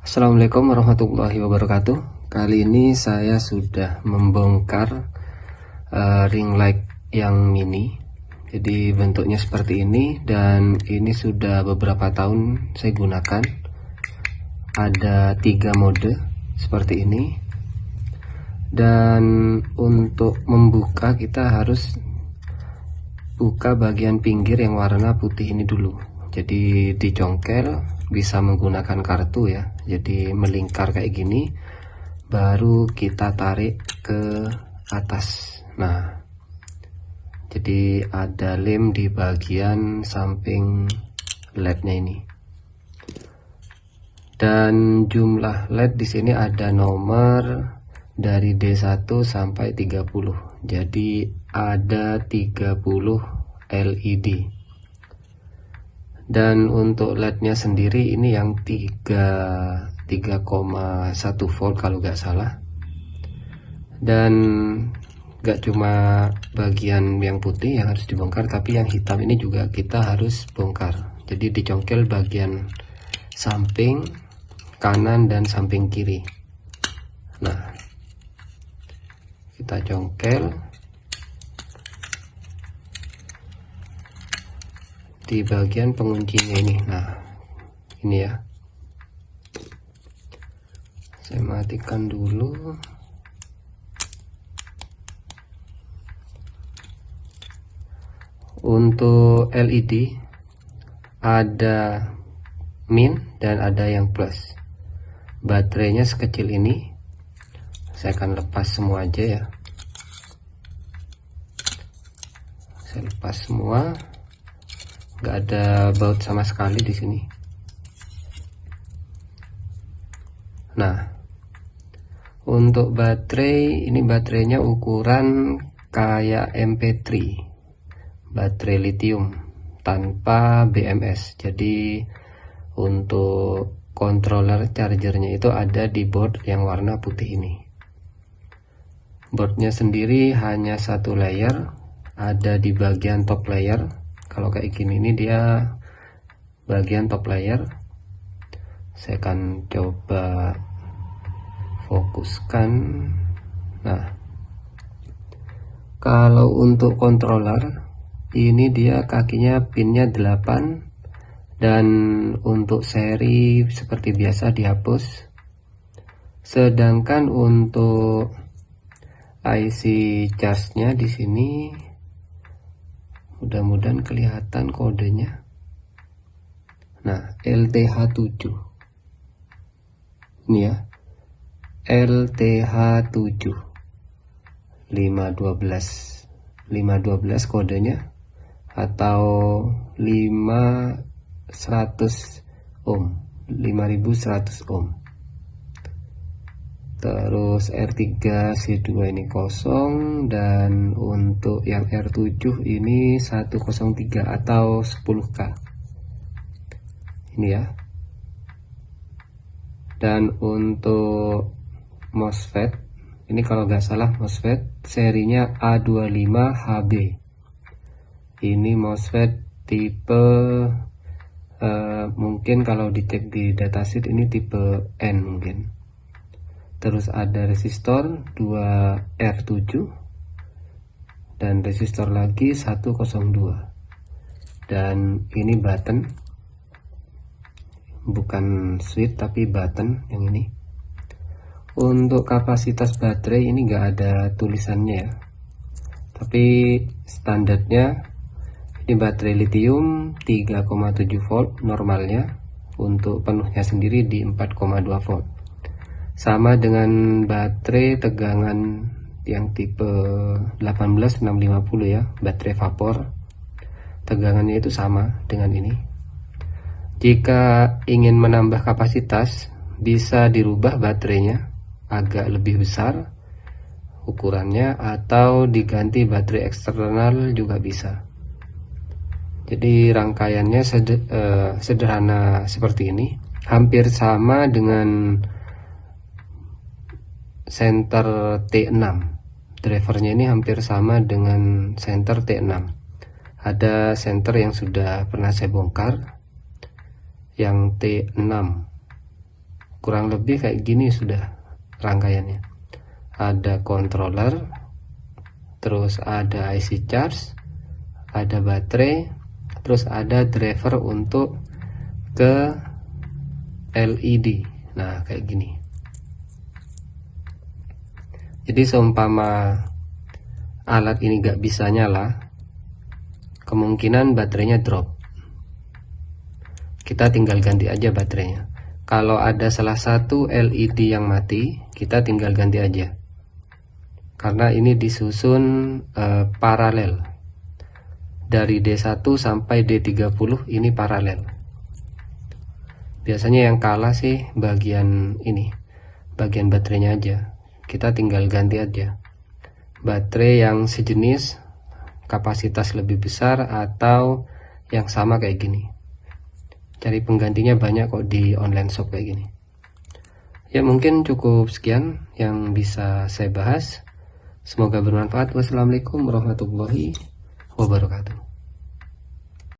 Assalamualaikum warahmatullahi wabarakatuh. Kali ini saya sudah membongkar ring light yang mini. Jadi bentuknya seperti ini, dan ini sudah beberapa tahun saya gunakan. Ada 3 mode seperti ini. Dan untuk membuka kita harus buka bagian pinggir yang warna putih ini dulu. Jadi dicongkel, bisa menggunakan kartu ya, jadi melingkar kayak gini, baru kita tarik ke atas. Nah, jadi ada lem di bagian samping LED-nya ini, dan jumlah LED di sini ada nomor dari D1 sampai 30, jadi ada 30 LED. Dan untuk LED-nya sendiri ini yang 3,1 volt kalau nggak salah. Dan nggak cuma bagian yang putih yang harus dibongkar, tapi yang hitam ini juga kita harus bongkar. Jadi dicongkel bagian samping kanan dan samping kiri. Nah, kita congkel di bagian penguncinya ini. Nah, ini ya, saya matikan dulu. Untuk LED ada min dan ada yang plus. Baterainya sekecil ini, saya akan lepas semua aja ya. Saya lepas semua, nggak ada baut sama sekali di sini. Nah, untuk baterai ini, baterainya ukuran kayak MP3, baterai lithium tanpa BMS. Jadi untuk controller chargernya itu ada di board yang warna putih ini. Boardnya sendiri hanya 1 layer, ada di bagian top layer. Kalau kayak gini, ini dia bagian top layer. Saya akan coba fokuskan. Nah, kalau untuk controller ini dia kakinya pinnya 8, dan untuk seri seperti biasa dihapus. Sedangkan untuk IC charge-nya di sini, mudah-mudahan kelihatan kodenya. Nah, LTH7 ini ya, LTH7 512 kodenya, atau 5100 ohm, 5100 ohm. Terus R3C2 ini kosong, dan untuk yang R7 ini 103 atau 10K ini ya. Dan untuk MOSFET ini, kalau nggak salah MOSFET serinya A25HB. Ini MOSFET tipe mungkin kalau dicek di datasheet ini tipe N mungkin. Terus ada resistor 2R7 dan resistor lagi 102. Dan ini button, bukan switch tapi button yang ini. Untuk kapasitas baterai ini enggak ada tulisannya ya, tapi standarnya ini baterai lithium 3,7 volt normalnya. Untuk penuhnya sendiri di 4,2 volt, sama dengan baterai tegangan yang tipe 18650 ya, baterai vapor. Tegangannya itu sama dengan ini. Jika ingin menambah kapasitas, bisa dirubah baterainya agak lebih besar ukurannya, atau diganti baterai eksternal juga bisa. Jadi rangkaiannya sederhana seperti ini, hampir sama dengan center T6. Drivernya ini hampir sama dengan center T6. Ada center yang sudah pernah saya bongkar, yang T6 kurang lebih kayak gini sudah rangkaiannya. Ada controller, terus ada IC charge, ada baterai, terus ada driver untuk ke LED. Nah kayak gini. Jadi seumpama alat ini gak bisa nyala, kemungkinan baterainya drop. Kita tinggal ganti aja baterainya. Kalau ada salah satu LED yang mati, kita tinggal ganti aja. Karena ini disusun paralel. Dari D1 sampai D30 ini paralel. Biasanya yang kalah sih bagian ini, bagian baterainya aja. Kita tinggal ganti aja. Baterai yang sejenis, kapasitas lebih besar, atau yang sama kayak gini. Cari penggantinya banyak kok di online shop kayak gini. Ya mungkin cukup sekian yang bisa saya bahas. Semoga bermanfaat. Wassalamualaikum warahmatullahi wabarakatuh.